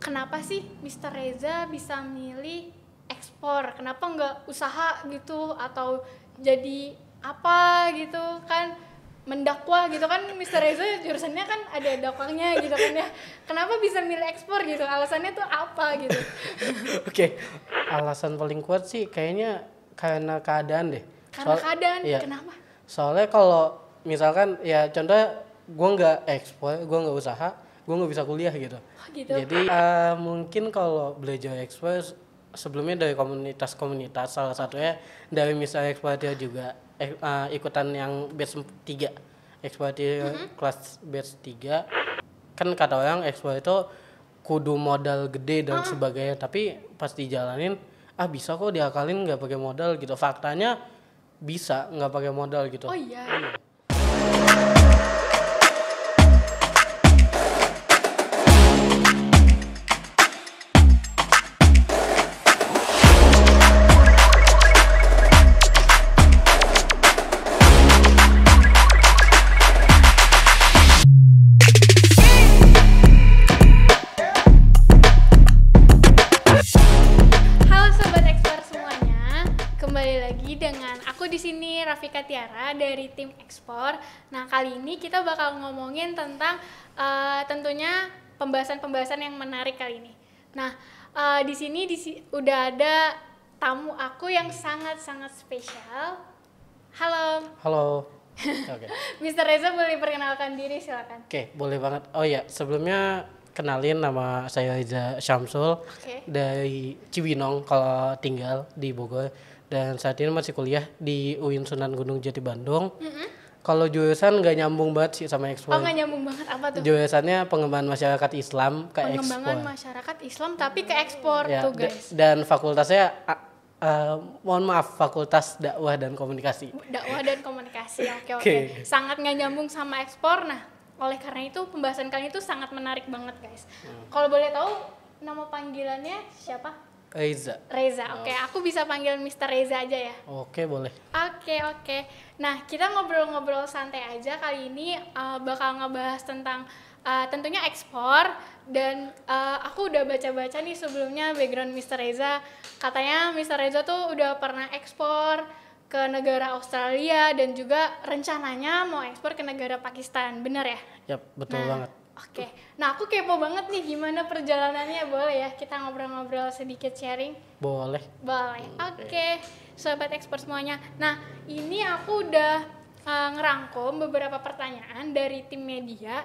kenapa sih Mr. Reza bisa milih ekspor? Kenapa nggak usaha gitu atau jadi apa gitu kan? Mendakwah gitu kan, Mr. Reza jurusannya kan ada dakwahnya gitu kan ya. Kenapa bisa milih ekspor gitu? Alasannya tuh apa gitu? Oke, alasan paling kuat sih kayaknya karena keadaan deh. Karena keadaan, iya. kenapa? Soalnya kalau misalkan ya contohnya gue nggak ekspor, gue nggak usaha, gue nggak bisa kuliah gitu. Oh gitu. Jadi mungkin kalau belajar ekspor sebelumnya dari komunitas-komunitas, salah satunya dari misalnya ekspor juga ikutan yang batch 3, ekspor kelas batch 3. Kan kata orang ekspor itu kudu modal gede dan sebagainya, tapi pas dijalanin bisa kok diakalin nggak pakai modal gitu. Faktanya bisa nggak pakai modal gitu. Oh iya. Halo sobat ekspor semuanya, kembali lagi dengan aku di sini Rafika Tiara dari tim ekspor. Nah kali ini kita bakal ngomongin tentang tentunya pembahasan-pembahasan yang menarik kali ini. Nah di sini udah ada tamu aku yang sangat-sangat spesial. Halo, Halo. Oke. Mr. Reza boleh perkenalkan diri silakan. Oke, boleh banget. Oh ya, sebelumnya kenalin, nama saya Reza Syamsul Oke. dari Cibinong kalau tinggal di Bogor, dan saat ini masih kuliah di UIN Sunan Gunung Jati Bandung. Kalau jurusan nggak nyambung banget sih sama Oh ekspor. nggak nyambung banget, apa tuh? Jurusannya pengembangan masyarakat Islam ke Pengembangan ekspor. masyarakat Islam tapi ke ekspor Ya, tuh guys. dan fakultasnya mohon maaf, Fakultas Dakwah dan Komunikasi. Dakwah dan komunikasi. Oke. Oke. Sangat nggak nyambung sama ekspor. Nah, oleh karena itu pembahasan kali itu sangat menarik banget guys. Kalau boleh tahu nama panggilannya siapa? Reza. Reza. Oke, aku bisa panggil Mr. Reza aja ya. Oke, boleh. Oke. Nah, kita ngobrol-ngobrol santai aja kali ini, bakal ngebahas tentang tentunya ekspor. Dan aku udah baca-baca nih sebelumnya background Mr. Reza. Katanya Mr. Reza tuh udah pernah ekspor ke negara Australia dan juga rencananya mau ekspor ke negara Pakistan. Bener ya? Yap, betul Nah, banget. Oke. Nah, aku kepo banget nih gimana perjalanannya. Boleh ya kita ngobrol-ngobrol sedikit sharing? Boleh. Boleh. Oke. Sobat ekspor semuanya. Nah, ini aku udah ngerangkum beberapa pertanyaan dari tim media.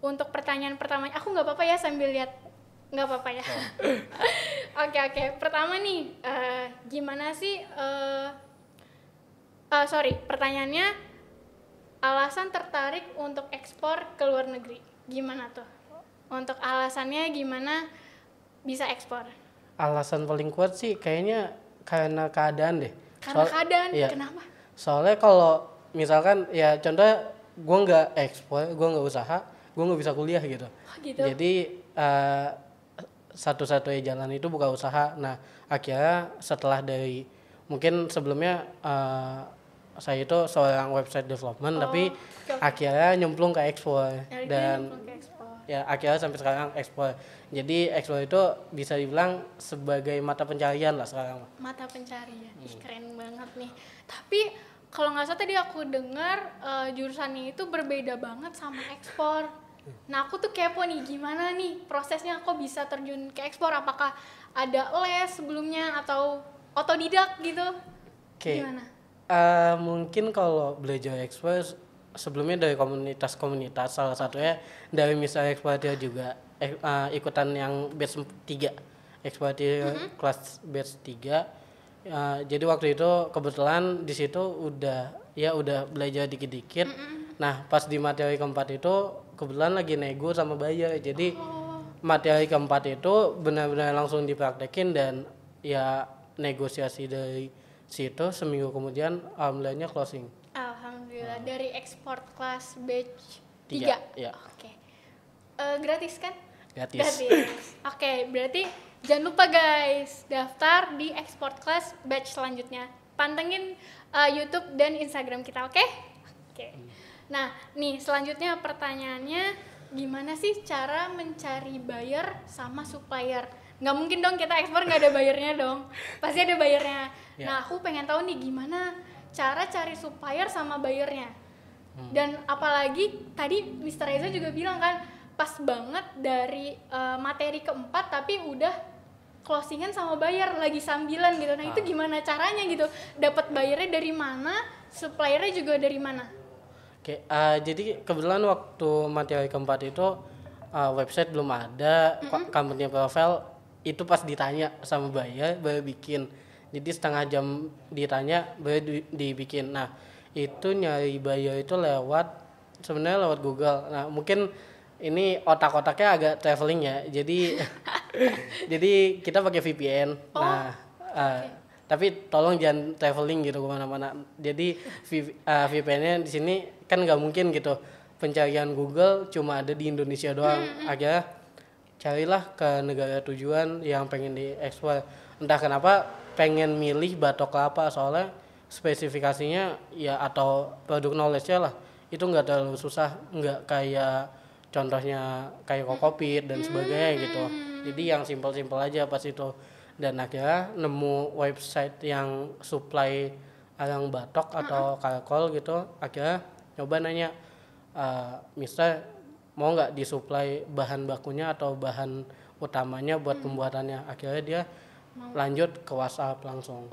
Untuk pertanyaan pertama, aku nggak apa-apa ya sambil lihat, nggak apa-apa ya. Oke. Pertama nih, gimana sih? Pertanyaannya, alasan tertarik untuk ekspor ke luar negeri, gimana tuh? Untuk alasannya gimana bisa ekspor? Alasan paling kuat sih kayaknya karena keadaan deh. Karena keadaan, iya. kenapa? Soalnya kalau misalkan ya contohnya gue nggak ekspor, gue nggak usaha, gue nggak bisa kuliah gitu. Oh gitu. Jadi satu-satunya jalan itu buka usaha. Nah akhirnya setelah dari mungkin sebelumnya saya itu seorang website development, tapi oke. akhirnya nyemplung ke ekspor dan Nyemplung ke ekspor. ya akhirnya sampai sekarang ekspor. Jadi ekspor itu bisa dibilang sebagai mata pencarian lah sekarang. Mata pencarian. Ih, keren banget nih. Tapi kalau nggak salah tadi aku dengar jurusannya itu berbeda banget sama ekspor. Nah aku tuh kepo nih gimana nih prosesnya kok bisa terjun ke ekspor? Apakah ada les sebelumnya atau otodidak gitu? Oke. Gimana? Mungkin kalau belajar ekspor sebelumnya dari komunitas-komunitas, salah satunya dari misalnya ekspor juga ikutan yang batch 3, ekspor kelas batch 3. Jadi waktu itu kebetulan di situ udah belajar dikit-dikit. Nah pas di materi keempat itu kebetulan lagi nego sama buyer, jadi materi keempat itu benar-benar langsung dipraktekin dan ya negosiasi dari situ, seminggu kemudian alhamdulillahnya closing. Alhamdulillah. Dari ekspor kelas batch 3. Tiga, ya. Oke. Gratis kan? Gratis. Oke, berarti jangan lupa guys, daftar di ekspor kelas batch selanjutnya. Pantengin YouTube dan Instagram kita, oke? Oke. Nah, nih selanjutnya pertanyaannya, gimana sih cara mencari buyer sama supplier? Nggak mungkin dong kita ekspor nggak ada buyernya dong, pasti ada buyernya. Nah aku pengen tahu nih gimana cara cari supplier sama buyernya. Dan apalagi tadi Mr. Reza juga bilang kan pas banget dari materi keempat tapi udah closingan sama buyer lagi sambilan gitu. Nah itu gimana caranya gitu, dapat buyernya dari mana, suppliernya juga dari mana? Oke, jadi kebetulan waktu materi keempat itu website belum ada, company profile itu pas ditanya sama buyer baru bikin. Jadi setengah jam ditanya baru dibikin. Nah itu nyari buyer itu sebenarnya lewat Google. Nah mungkin ini otak-otaknya agak traveling ya, jadi jadi kita pakai VPN. Tapi tolong jangan traveling gitu kemana-mana. Jadi VPN-nya di sini kan nggak mungkin gitu. Pencarian Google cuma ada di Indonesia doang. Akhirnya carilah ke negara tujuan yang pengen diekspor. Entah kenapa pengen milih batok kelapa, soalnya spesifikasinya ya atau produk knowledge-nya lah itu nggak terlalu susah, nggak kayak contohnya kayak kokopit dan sebagainya gitu. Jadi yang simpel-simpel aja pas itu. Dan akhirnya nemu website yang supply alang batok atau kalkol gitu. Akhirnya nyoba nanya, Mister mau nggak disuplai bahan bakunya atau bahan utamanya buat pembuatannya. Akhirnya dia lanjut ke WhatsApp langsung.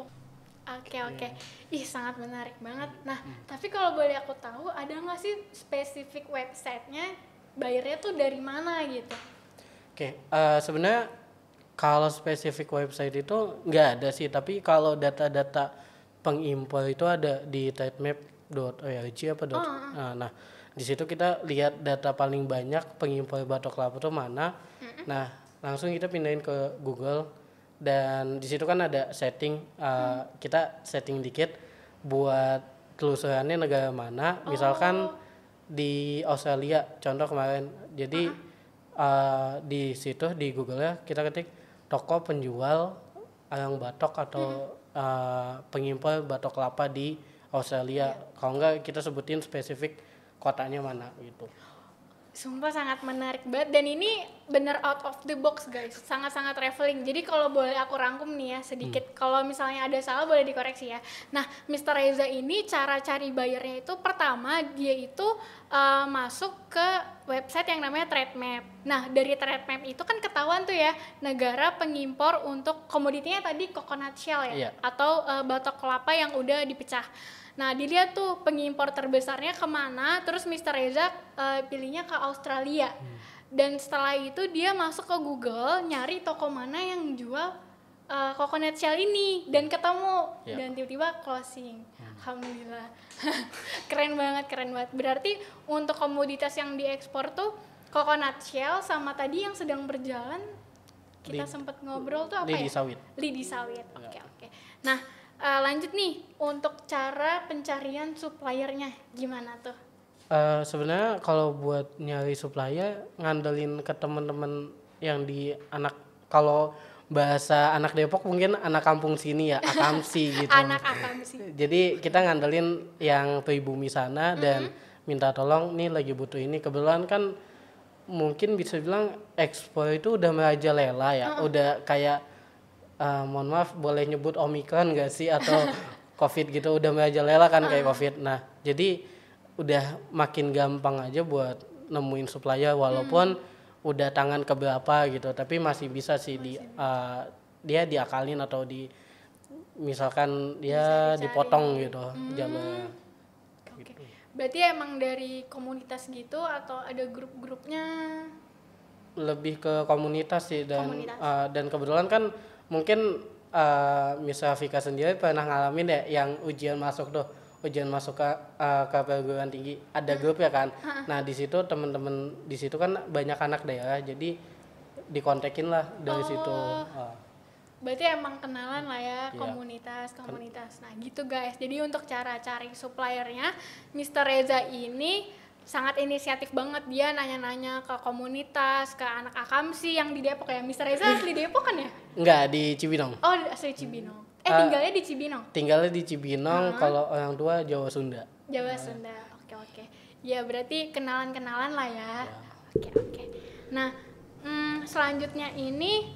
Oke. Ih sangat menarik banget. Nah tapi kalau boleh aku tahu ada nggak sih spesifik websitenya, bayarnya tuh dari mana gitu? Oke, sebenarnya kalau spesifik website itu nggak ada sih, tapi kalau data-data pengimpor itu ada di tratemap.org apa nah di situ kita lihat data paling banyak pengimpor batok kelapa itu mana. Nah langsung kita pindahin ke Google dan di situ kan ada setting, kita setting dikit buat telusurannya negara mana. Misalkan di Australia contoh kemarin, jadi di situ di Google ya kita ketik toko penjual alang batok atau pengimpor batok kelapa di Australia. Kalau enggak kita sebutin spesifik kotanya mana gitu. Sumpah sangat menarik banget, dan ini bener out of the box guys, sangat-sangat traveling. Jadi kalau boleh aku rangkum nih ya sedikit, kalau misalnya ada salah boleh dikoreksi ya. Nah Mr. Reza ini cara cari buyernya itu pertama dia itu masuk ke website yang namanya Trademap. Nah dari Trademap itu kan ketahuan tuh ya negara pengimpor untuk komoditinya tadi coconut shell ya, atau batok kelapa yang udah dipecah. Nah dilihat tuh pengimpor terbesarnya kemana, terus Mr. Reza pilihnya ke Australia. Dan setelah itu dia masuk ke Google nyari toko mana yang jual coconut shell ini dan ketemu, dan tiba-tiba closing. Alhamdulillah. keren banget. Berarti untuk komoditas yang diekspor tuh coconut shell sama tadi yang sedang berjalan kita sempat ngobrol tuh apa lidi sawit. Oke. Nah lanjut nih untuk cara pencarian suppliernya gimana tuh? Sebenarnya kalau buat nyari supplier ngandelin ke teman-teman yang kalau bahasa anak Depok mungkin anak kampung sini ya, akamsi gitu. Anak akamsi. Jadi kita ngandelin yang pribumi sana dan minta tolong nih lagi butuh ini. Kebetulan kan mungkin bisa bilang ekspor itu udah merajalela ya, udah kayak mohon maaf boleh nyebut Omikron gak sih atau Covid gitu, udah merajalela kan kayak Covid. Nah jadi udah makin gampang aja buat nemuin supplier walaupun udah tangan keberapa gitu, tapi masih bisa sih dia diakalin atau misalkan dia dipotong gitu jalurnya. Gitu. Berarti emang dari komunitas gitu atau ada grup-grupnya? Lebih ke komunitas sih dan kebetulan kan mungkin Miss Vika sendiri pernah ngalamin ya yang ujian masuk ke perguruan tinggi, ada grup ya kan. Nah di situ teman-teman di situ kan banyak anak daerah, jadi dikontekin lah dari situ. Berarti emang kenalan lah ya, komunitas. Nah gitu guys, jadi untuk cara cari suppliernya Mr. Reza ini sangat inisiatif banget. Dia nanya-nanya ke komunitas, ke anak akamsi yang di Depok ya. Mr. Reza asli Depok kan ya? Enggak, di Cibinong. Oh asli Cibinong. Tinggalnya di Cibinong? Tinggalnya di Cibinong, kalau orang tua Jawa Sunda. Jawa Sunda, oke. Ya berarti kenalan-kenalan lah ya. Oke. Nah, selanjutnya ini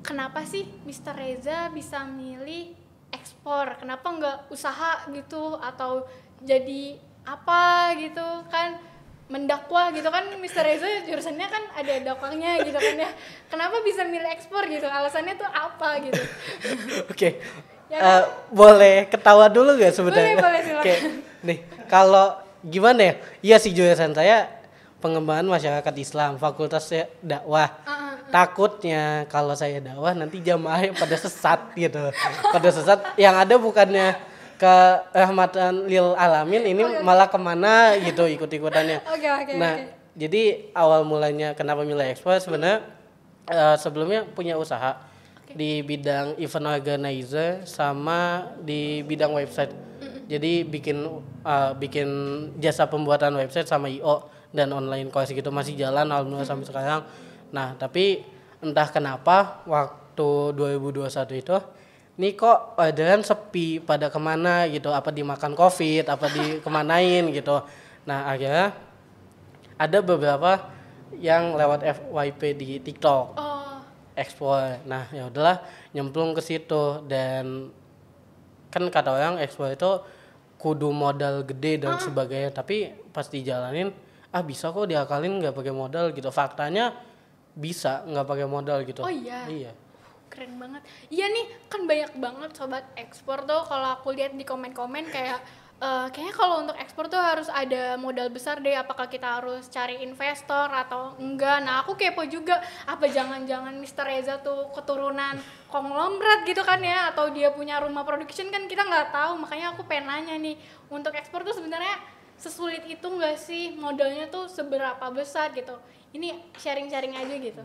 kenapa sih Mr. Reza bisa milih ekspor? Kenapa nggak usaha gitu atau jadi apa gitu kan mendakwah gitu kan Mr. Reza jurusannya kan ada dakwahnya gitu kan ya. Kenapa bisa milih ekspor gitu? Alasannya tuh apa gitu? Oke. Ya kan? Boleh ketawa dulu gak sebenarnya? Boleh, silakan. Oke. Nih, kalau gimana ya? Iya sih, jurusan saya pengembangan masyarakat Islam, fakultasnya dakwah. Takutnya kalau saya dakwah nanti jamaahnya pada sesat gitu. Pada sesat yang ada bukannya ke rahmatan lil alamin, ini malah kemana gitu ikut-ikutannya. Oke. Jadi awal mulanya kenapa milih ekspor sebenarnya sebelumnya punya usaha di bidang event organizer sama di bidang website. Jadi bikin jasa pembuatan website sama IO dan online course gitu, masih jalan alhamdulillah sampai sekarang. Nah, tapi entah kenapa waktu 2021 itu nih kok orderan sepi, pada kemana gitu, apa dimakan covid, apa dikemanain gitu. Nah, akhirnya ada beberapa yang lewat FYP di TikTok ekspor. Nah, ya udahlah nyemplung ke situ, dan kan kata orang ekspor itu kudu modal gede dan sebagainya, tapi pas dijalanin bisa kok diakalin nggak pakai modal gitu. Faktanya bisa nggak pakai modal gitu. Oh iya. Iya. Keren banget. Iya nih, kan banyak banget sobat ekspor tuh kalau aku lihat di komen-komen kayak kayaknya kalau untuk ekspor tuh harus ada modal besar deh, apakah kita harus cari investor atau enggak. Nah, aku kepo juga, apa jangan-jangan Mr. Reza tuh keturunan konglomerat gitu kan ya, atau dia punya rumah production, kan kita nggak tahu. Makanya aku pengen nanya nih, untuk ekspor tuh sebenarnya sesulit itu nggak sih, modalnya tuh seberapa besar gitu. Ini sharing-sharing aja gitu.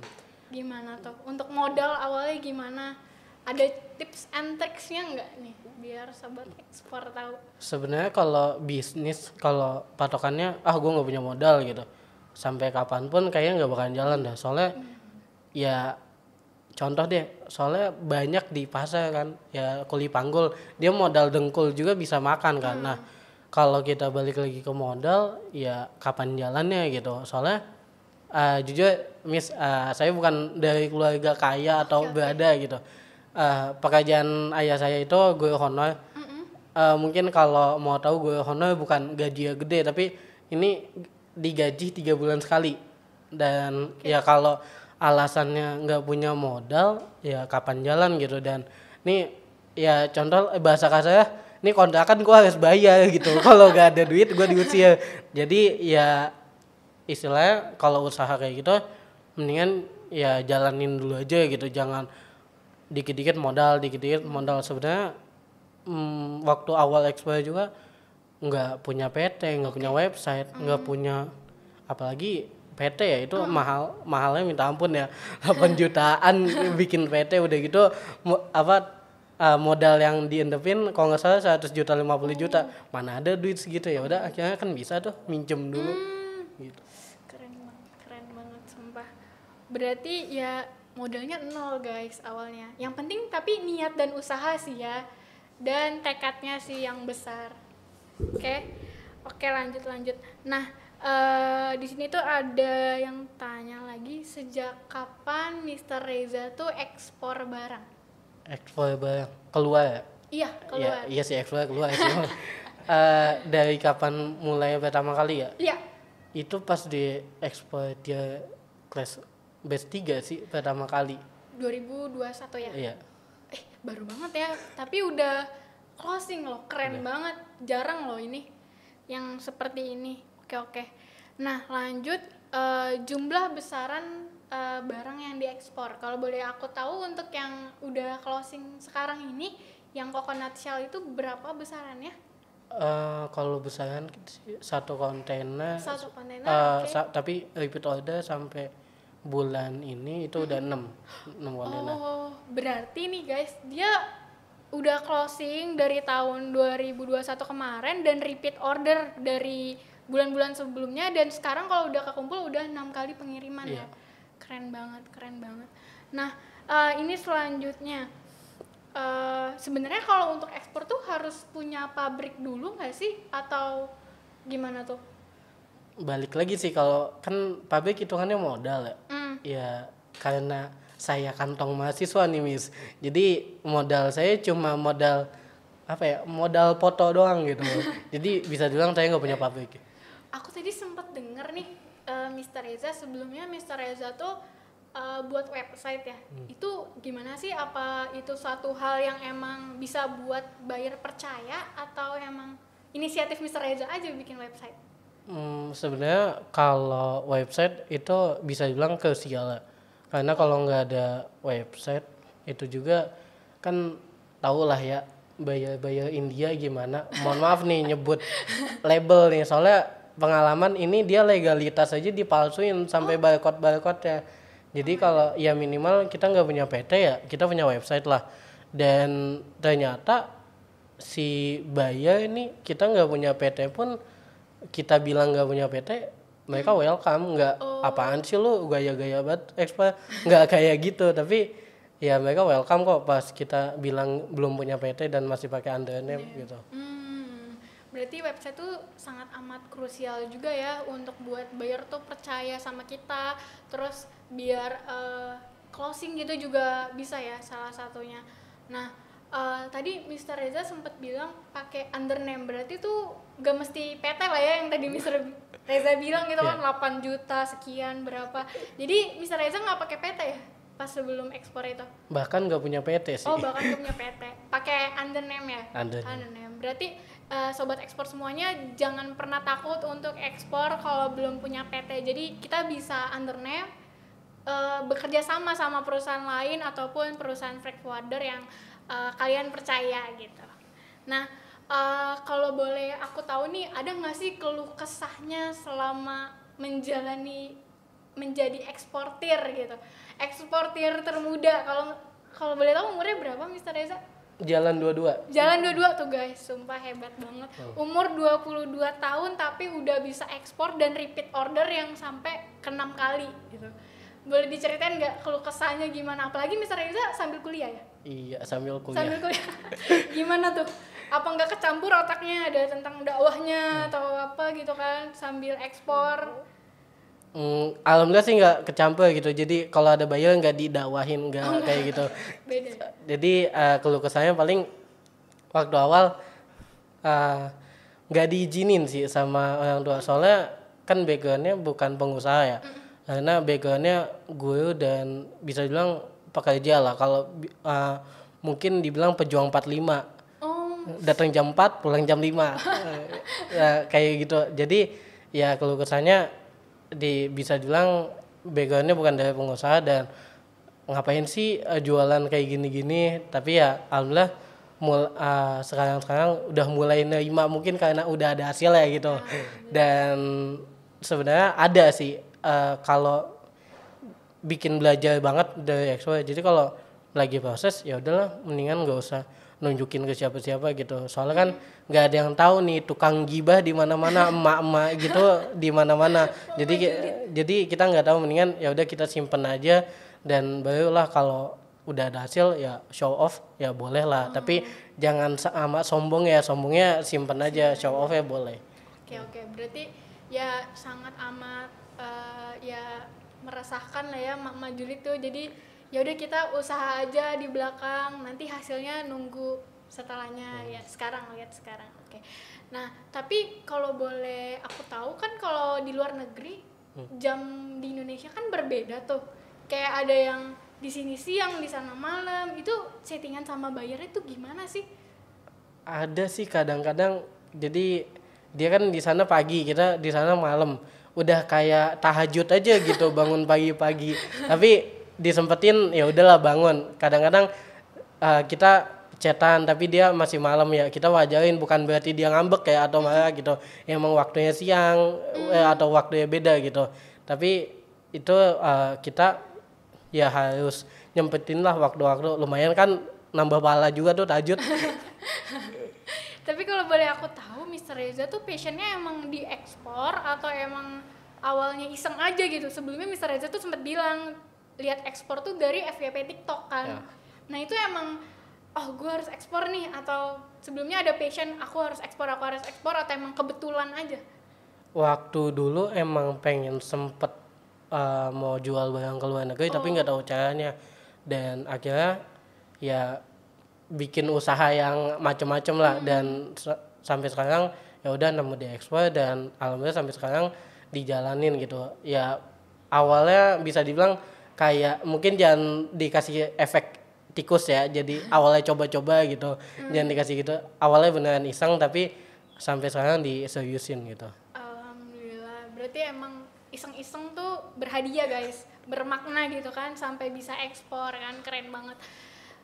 Gimana tuh untuk modal awalnya gimana, ada tips and tricksnya nggak nih biar sobat ekspor tahu? Sebenarnya kalau bisnis, kalau patokannya gue nggak punya modal gitu, sampai kapanpun kayaknya nggak bakalan jalan dah. Soalnya ya contoh deh, soalnya banyak di pasar kan ya, kuli panggul, dia modal dengkul juga bisa makan kan. Nah, kalau kita balik lagi ke modal, ya kapan jalannya gitu. Soalnya jujur saya bukan dari keluarga kaya atau berada gitu. Pekerjaan ayah saya itu guru honor. Mungkin kalau mau tahu, guru honor bukan gaji gede, tapi ini digaji 3 bulan sekali. Dan ya kalau alasannya nggak punya modal, ya kapan jalan gitu. Dan nih ya contoh bahasa kasarnya, ini kontrakan gue harus bayar gitu. Kalau nggak ada duit gue diusir. Jadi ya istilahnya kalau usaha kayak gitu mendingan ya jalanin dulu aja gitu, jangan dikit-dikit modal. Sebenarnya waktu awal ekspor juga nggak punya PT, nggak punya website, nggak punya, apalagi PT ya itu mahalnya minta ampun ya. 8 jutaan bikin PT, udah gitu modal yang diendepin kalau nggak salah 100 juta 50 juta, mana ada duit segitu. Ya udah akhirnya kan bisa tuh minjem dulu gitu. Keren banget sumpah. Berarti ya modalnya 0 guys awalnya. Yang penting tapi niat dan usaha sih ya, dan tekadnya sih yang besar. Oke, lanjut. Nah, di sini tuh ada yang tanya lagi, sejak kapan Mr. Reza tuh ekspor barang? Ekspor barang keluar ya? Iya, keluar. Iya sih, ekspor keluar sih. Dari kapan mulai pertama kali ya? Iya. Itu pas di ekspor dia kelas batch 3 sih pertama kali. 2021 ya? Iya. Baru banget ya, tapi udah closing loh, keren banget. Jarang loh ini yang seperti ini. Oke. Nah, lanjut, jumlah besaran barang yang diekspor. Kalau boleh aku tahu, untuk yang udah closing sekarang ini, yang coconut shell itu berapa besarannya? Kalau besaran satu kontainer. Tapi repeat order sampai bulan ini itu udah 6 kontainer. Oh, berarti nih guys, dia udah closing dari tahun 2021 kemarin dan repeat order dari bulan-bulan sebelumnya, dan sekarang kalau udah kekumpul udah 6 kali pengiriman. Ya. Keren banget. Nah, ini selanjutnya, sebenarnya kalau untuk ekspor tuh harus punya pabrik dulu nggak sih, atau gimana tuh? balik lagi sih, kalau kan pabrik hitungannya modal ya. Ya karena saya kantong mahasiswa nih Miss, jadi modal saya cuma modal apa ya, modal foto doang gitu. Jadi bisa dibilang saya nggak punya pabrik. Aku tadi sempat denger nih, Mr. Reza sebelumnya Mr. Reza tuh buat website ya. Itu gimana sih? Apa itu suatu hal yang emang bisa buat buyer percaya atau emang inisiatif Mr. Reza aja bikin website? Sebenarnya kalau website itu bisa dibilang krusial ya. Karena kalau nggak ada website itu juga kan tau lah ya, buyer India gimana. Mohon maaf nih nyebut label nih, soalnya pengalaman ini dia legalitas aja dipalsuin sampai barcode-barcode-nya. Jadi kalau ya minimal kita nggak punya PT ya, kita punya website lah. Dan ternyata si buyer ini, kita nggak punya PT pun, kita bilang nggak punya PT, mereka welcome. Nggak apaan sih lu gaya-gaya banget ekspor, nggak kayak gitu. Tapi ya mereka welcome kok pas kita bilang belum punya PT dan masih pakai under name gitu. Berarti website tuh sangat amat krusial juga ya untuk buat buyer tuh percaya sama kita, terus biar closing gitu juga bisa ya salah satunya. Nah, tadi Mr. Reza sempat bilang pakai under name, berarti tuh gak mesti PT lah ya yang tadi Mr. Reza bilang gitu kan, 8 juta sekian berapa. Jadi Mr. Reza nggak pakai PT ya pas sebelum ekspor itu? Bahkan nggak punya PT sih. Oh, bahkan nggak punya PT, pakai under name ya? Under name. Berarti sobat ekspor semuanya jangan pernah takut untuk ekspor kalau belum punya PT. Jadi kita bisa under name, bekerja sama perusahaan lain ataupun perusahaan freight forwarder yang kalian percaya gitu. Nah, kalau boleh aku tahu nih, ada nggak sih keluh kesahnya selama menjadi eksportir gitu, eksportir termuda? Kalau boleh tahu umurnya berapa Mr. Reza? Jalan 22 tuh guys, sumpah hebat banget. Umur 22 tahun tapi udah bisa ekspor dan repeat order yang sampai ke 6 kali gitu. Boleh diceritain nggak keluh kesahnya gimana? Apalagi Mr. Reza sambil kuliah ya? Iya, sambil kuliah. Sambil kuliah. Gimana tuh? Apa nggak kecampur otaknya ada tentang dakwahnya atau apa gitu kan sambil ekspor? Alhamdulillah sih nggak kecampur gitu. Jadi kalau ada buyer nggak didakwahin, nggak kayak gitu. Beda. Jadi keluh kesahnya paling waktu awal nggak diizinin sih sama orang tua. Soalnya kan backgroundnya bukan pengusaha ya. Karena backgroundnya guru dan bisa dibilang pekerja lah. Kalau mungkin dibilang pejuang 45. Datang jam 4, pulang jam 5. Ya, kayak gitu. Jadi ya keluh kesahnya bisa dibilang backgroundnya bukan dari pengusaha dan ngapain sih jualan kayak gini-gini. Tapi ya alhamdulillah sekarang udah mulai nerima, mungkin karena udah ada hasil ya gitu. Dan sebenarnya ada sih kalau bikin belajar banget dari ekspor. Jadi kalau lagi proses ya udahlah, mendingan nggak usah nunjukin ke siapa-siapa gitu. Soalnya kan nggak ada yang tahu nih tukang gibah di mana-mana, emak-emak gitu di mana-mana. Jadi kita nggak tahu, mendingan ya udah kita simpen aja dan barulah kalau udah ada hasil ya show off ya boleh lah. Tapi jangan amat sombong ya, sombongnya simpen aja, show off ya boleh. Oke. Berarti ya sangat amat ya meresahkan lah ya Mak Julit tuh. Jadi ya udah kita usaha aja di belakang, nanti hasilnya nunggu setelahnya. Ya lihat sekarang. Oke. Nah, tapi kalau boleh aku tahu kan kalau di luar negeri jam di Indonesia kan berbeda tuh. Kayak ada yang di sini siang, di sana malam. Itu settingan sama bayarnya tuh gimana sih? Ada sih kadang-kadang. Jadi dia kan di sana pagi, kita di sana malam. Udah kayak tahajud aja gitu, bangun pagi-pagi. Tapi disempetin ya udahlah bangun. Kadang-kadang kita chatan tapi dia masih malam ya, kita wajarin, bukan berarti dia ngambek kayak atau marah gitu. Emang waktunya siang atau waktunya beda gitu. Tapi itu kita ya harus nyempetin lah waktu-waktu. Lumayan kan nambah pahala juga tuh tahajud. Tapi kalau boleh aku tahu Mr. Reza tuh passionnya emang di ekspor atau emang awalnya iseng aja gitu? Sebelumnya Mr. Reza tuh sempat bilang lihat ekspor tuh dari FYP TikTok kan. Nah itu emang gue harus ekspor nih, atau sebelumnya ada passion aku harus ekspor atau emang kebetulan aja? Waktu dulu emang pengen sempet mau jual barang ke luar negeri tapi nggak tahu caranya, dan akhirnya ya bikin usaha yang macem-macem lah, dan sampai sekarang ya udah nemu di ekspor dan alhamdulillah sampai sekarang dijalanin gitu. Ya awalnya bisa dibilang kayak mungkin jangan dikasih efek tikus ya, jadi awalnya coba-coba gitu, jangan dikasih gitu, awalnya beneran iseng tapi sampai sekarang diseriusin gitu. Alhamdulillah, berarti emang iseng-iseng tuh berhadiah guys, bermakna gitu kan, sampai bisa ekspor kan, keren banget.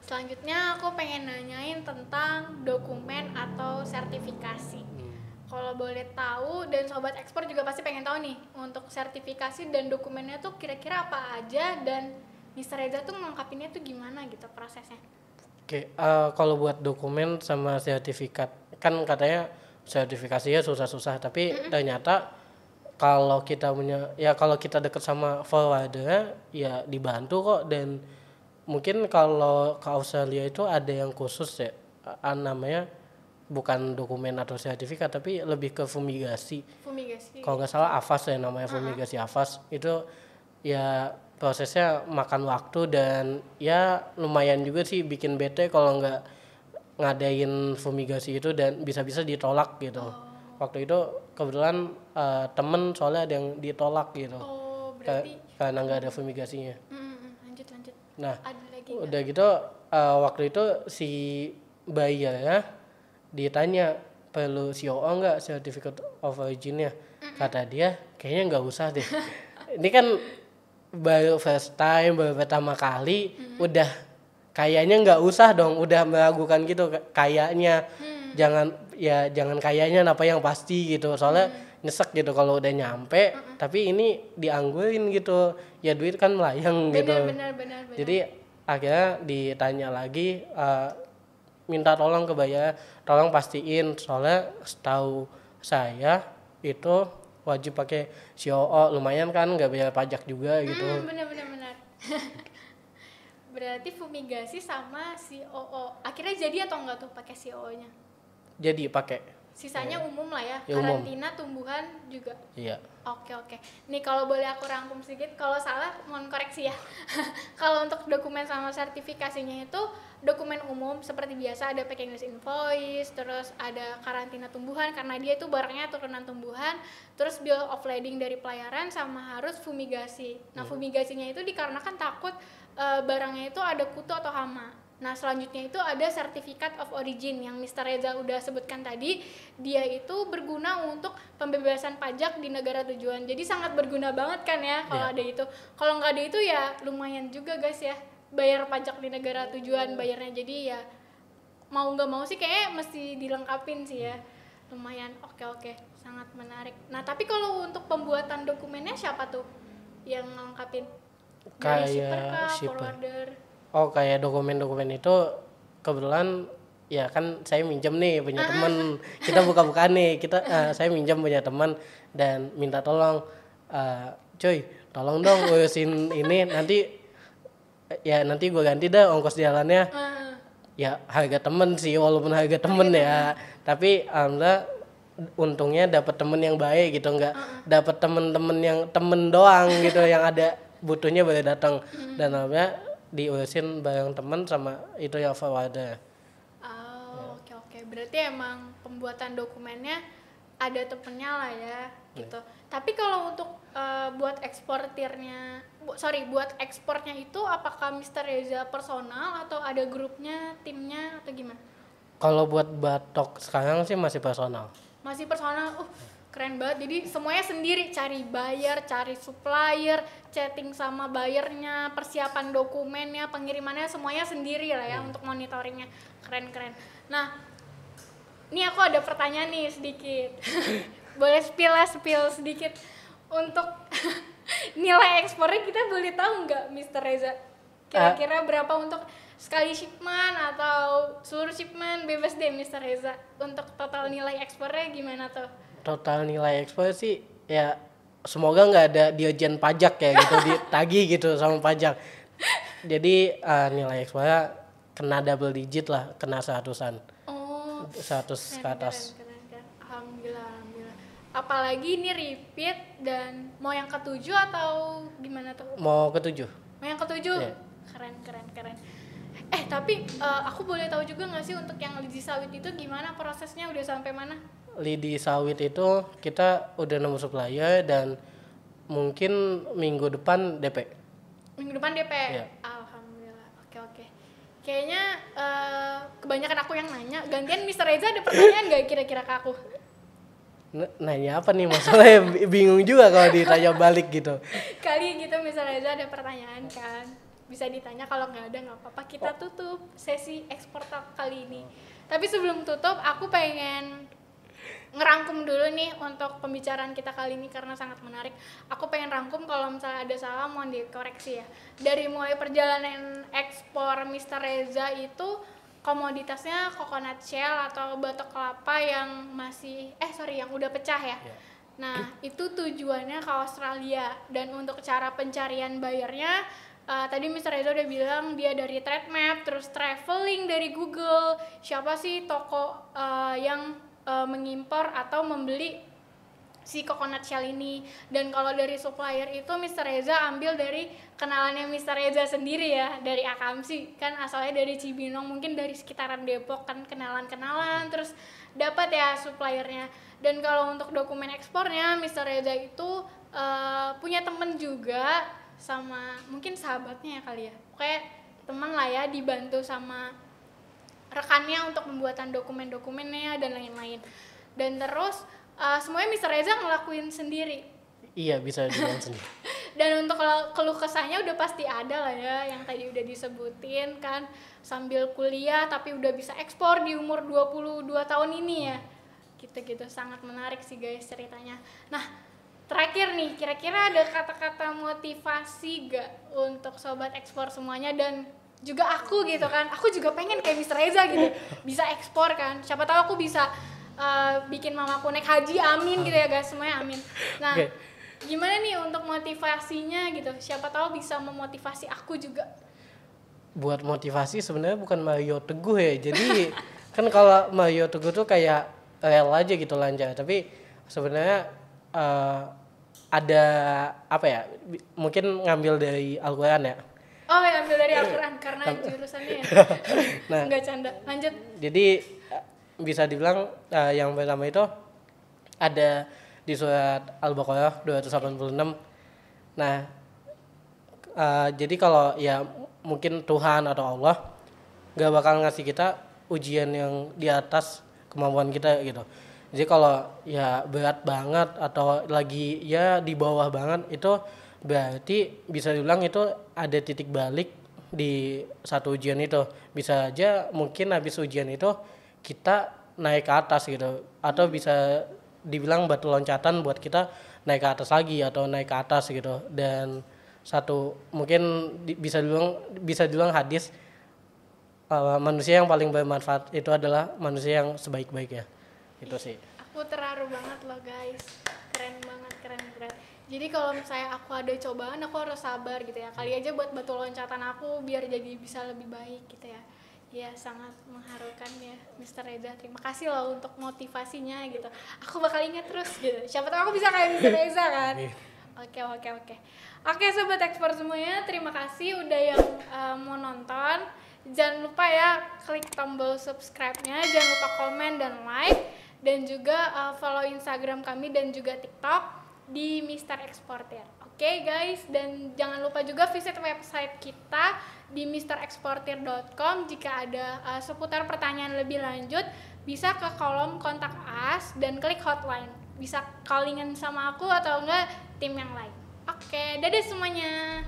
Selanjutnya aku pengen nanyain tentang dokumen atau sertifikasi. Kalau boleh tahu, dan sobat ekspor juga pasti pengen tahu nih, untuk sertifikasi dan dokumennya tuh kira-kira apa aja, dan Mr. Reza tuh melengkapinya tuh gimana gitu prosesnya? Oke, kalau buat dokumen sama sertifikat, kan katanya sertifikasinya susah-susah, tapi ternyata kalau kita punya, ya kalau kita deket sama forwarder ya dibantu kok. Dan mungkin kalau ke Australia itu ada yang khusus ya, namanya bukan dokumen atau sertifikat tapi lebih ke fumigasi. Fumigasi. Kalau nggak salah AFAS ya namanya, fumigasi AFAS. Itu ya prosesnya makan waktu dan ya lumayan juga sih bikin bete kalau nggak ngadain fumigasi itu dan bisa-bisa ditolak gitu. Waktu itu kebetulan temen soalnya ada yang ditolak gitu. Oh, berarti Karena nggak ada fumigasinya. lanjut. Nah, Ada lagi udah gitu waktu itu si buyer ya ditanya perlu COO nggak, certificate of originnya. Kata dia kayaknya nggak usah deh. Ini kan baru first time, baru pertama kali, udah kayaknya nggak usah dong, udah meragukan gitu kayaknya. Jangan kayaknya apa yang pasti gitu, soalnya nyesek gitu kalau udah nyampe tapi ini dianggurin gitu, ya duit kan melayang gitu. benar. Jadi akhirnya ditanya lagi, minta tolong ke buyer, tolong pastiin, soalnya setahu saya itu wajib pakai COO, lumayan kan nggak bayar pajak juga gitu. Benar. Berarti fumigasi sama COO. Akhirnya jadi atau enggak tuh pakai COO-nya? Jadi pakai. Sisanya umum lah ya, Ya, umum. karantina tumbuhan juga. Iya. Oke. Nih kalau boleh aku rangkum sedikit, kalau salah mohon koreksi ya. Kalau untuk dokumen sama sertifikasinya itu dokumen umum seperti biasa, ada packing list invoice, terus ada karantina tumbuhan karena dia itu barangnya turunan tumbuhan, terus bill of lading dari pelayaran, sama harus fumigasi. Nah, fumigasinya itu dikarenakan takut barangnya itu ada kutu atau hama. Nah, selanjutnya itu ada Certificate of Origin yang Mr. Reza udah sebutkan tadi. Dia itu berguna untuk pembebasan pajak di negara tujuan. Jadi sangat berguna banget kan ya kalau ada itu. Kalau nggak ada itu ya lumayan juga guys ya, bayar pajak di negara tujuan bayarnya. Jadi ya mau nggak mau sih kayaknya mesti dilengkapin sih ya. Lumayan. Oke. Sangat menarik. Nah, tapi kalau untuk pembuatan dokumennya siapa tuh yang ngelengkapin? Dari shipper kah, forwarder? Oh, kayak dokumen-dokumen itu kebetulan ya kan saya minjem nih punya teman, kita buka-bukaan nih, saya minjem punya teman dan minta tolong, cuy tolong dong urusin ini, nanti gue ganti dah ongkos jalannya. Ya harga temen sih, walaupun harga temen ya, tapi alhamdulillah untungnya dapat temen yang baik gitu, nggak dapat temen-temen yang temen doang gitu yang ada butuhnya baru datang. Dan alhamdulillah diurusin bareng temen sama itu yang forwarder. Oke. Berarti emang pembuatan dokumennya ada temennya lah ya gitu. Tapi kalau untuk buat buat ekspornya itu apakah Mr. Reza personal atau ada grupnya, timnya atau gimana? Kalau buat batok sekarang sih masih personal. Masih personal. Keren banget. Jadi semuanya sendiri, cari buyer, cari supplier, chatting sama buyernya, persiapan dokumennya, pengirimannya semuanya sendiri lah ya untuk monitoringnya. Keren. Nah, ini aku ada pertanyaan nih sedikit. Boleh spill sedikit untuk nilai ekspornya, kita boleh tahu nggak Mr. Reza? Kira-kira berapa untuk sekali shipment atau seluruh shipment, bebas deh Mr. Reza. Untuk total nilai ekspornya gimana tuh? Total nilai ekspor sih ya semoga nggak ada dirjen pajak ya gitu ditagih gitu sama pajak. Jadi nilai ekspornya kena double digit lah, kena 100-an. 100 ke atas. Keren. Alhamdulillah. apalagi ini repeat dan mau yang ketujuh atau gimana tuh? Mau ketujuh. Mau yang ketujuh? Iya. Keren. Tapi aku boleh tahu juga nggak sih untuk yang lidi sawit itu gimana prosesnya, udah sampai mana? Lidi sawit itu kita udah nemu supplier dan mungkin minggu depan DP. Minggu depan DP? Iya. Alhamdulillah, oke. Kayaknya kebanyakan aku yang nanya, gantian Mr. Reza ada pertanyaan nggak kira-kira ke aku? Nanya apa nih, masalahnya bingung juga kalau ditanya balik gitu. Kali gitu Mr. Reza ada pertanyaan kan? Bisa ditanya, kalau nggak ada nggak apa-apa, kita tutup sesi ekspor talk kali ini. Tapi sebelum tutup, aku pengen ngerangkum dulu nih untuk pembicaraan kita kali ini karena sangat menarik. Aku pengen rangkum, kalau misalnya ada salah mohon dikoreksi ya. Dari mulai perjalanan ekspor Mr. Reza itu komoditasnya coconut shell atau batok kelapa yang masih yang udah pecah ya. Nah, itu tujuannya ke Australia, dan untuk cara pencarian bayarnya tadi Mr. Reza udah bilang dia dari Trade terus traveling dari Google, siapa sih toko yang mengimpor atau membeli si coconut shell ini. Dan kalau dari supplier itu Mr. Reza ambil dari kenalannya Mr. Reza sendiri ya, dari Akamsi, kan asalnya dari Cibinong, mungkin dari sekitaran Depok kan, kenalan terus dapat ya suppliernya. Dan kalau untuk dokumen ekspornya Mr. Reza itu punya temen juga, sama mungkin sahabatnya ya kali ya, kayak teman lah ya, dibantu sama rekannya untuk pembuatan dokumen-dokumennya dan lain-lain. Dan terus semuanya Mr. Reza ngelakuin sendiri. Iya, bisa dibilang sendiri. Dan untuk keluh kesahnya udah pasti ada lah ya, yang tadi udah disebutin kan, sambil kuliah tapi udah bisa ekspor di umur 22 tahun ini ya. Gitu-gitu, sangat menarik sih guys ceritanya. Nah, terakhir nih, kira-kira ada kata-kata motivasi gak untuk sobat ekspor semuanya, dan juga aku gitu kan, aku juga pengen kayak Mr. Reza gitu, bisa ekspor kan, siapa tahu aku bisa bikin mamaku naik haji, amin gitu ya guys, semuanya amin. Nah, gimana nih untuk motivasinya gitu, siapa tahu bisa memotivasi aku juga. Buat motivasi sebenarnya bukan Mario Teguh ya, jadi kan kalau Mario Teguh tuh kayak rel aja gitu lancar, tapi sebenarnya ada apa ya, mungkin ngambil dari Al-Quran ya. Oh, ngambil dari Al-Quran karena jurusannya ya. Nah, nggak canda, lanjut. Jadi bisa dibilang yang pertama itu ada di surat Al-Baqarah 286. Nah, jadi kalau ya mungkin Tuhan atau Allah gak bakal ngasih kita ujian yang di atas kemampuan kita gitu. Jadi kalau ya berat banget atau lagi ya di bawah banget, itu berarti bisa dibilang itu ada titik balik di satu ujian itu. Bisa aja mungkin habis ujian itu kita naik ke atas gitu, atau bisa dibilang batu loncatan buat kita naik ke atas lagi atau naik ke atas gitu. Dan satu mungkin bisa dibilang hadis, manusia yang paling bermanfaat itu adalah manusia yang sebaik-baiknya. Itu sih. Aku terharu banget loh guys, keren banget. Jadi kalau misalnya aku ada cobaan, aku harus sabar gitu ya. Kali aja buat batu loncatan aku biar jadi bisa lebih baik gitu ya. Ya, sangat mengharukan ya Mr. Reza. Terima kasih loh untuk motivasinya gitu. Aku bakal ingat terus gitu. Siapa tahu aku bisa kayak Mr. Reza kan. Oke. Oke sobat ekspor semuanya, terima kasih udah yang mau nonton. Jangan lupa ya klik tombol subscribe-nya, jangan lupa komen dan like, dan juga follow Instagram kami dan juga TikTok di Mr. Exporter. Oke guys, dan jangan lupa juga visit website kita di mrexporter.com. Jika ada seputar pertanyaan lebih lanjut, bisa ke kolom kontak us dan klik hotline. Bisa callingan sama aku atau enggak tim yang lain. Oke, dadah semuanya.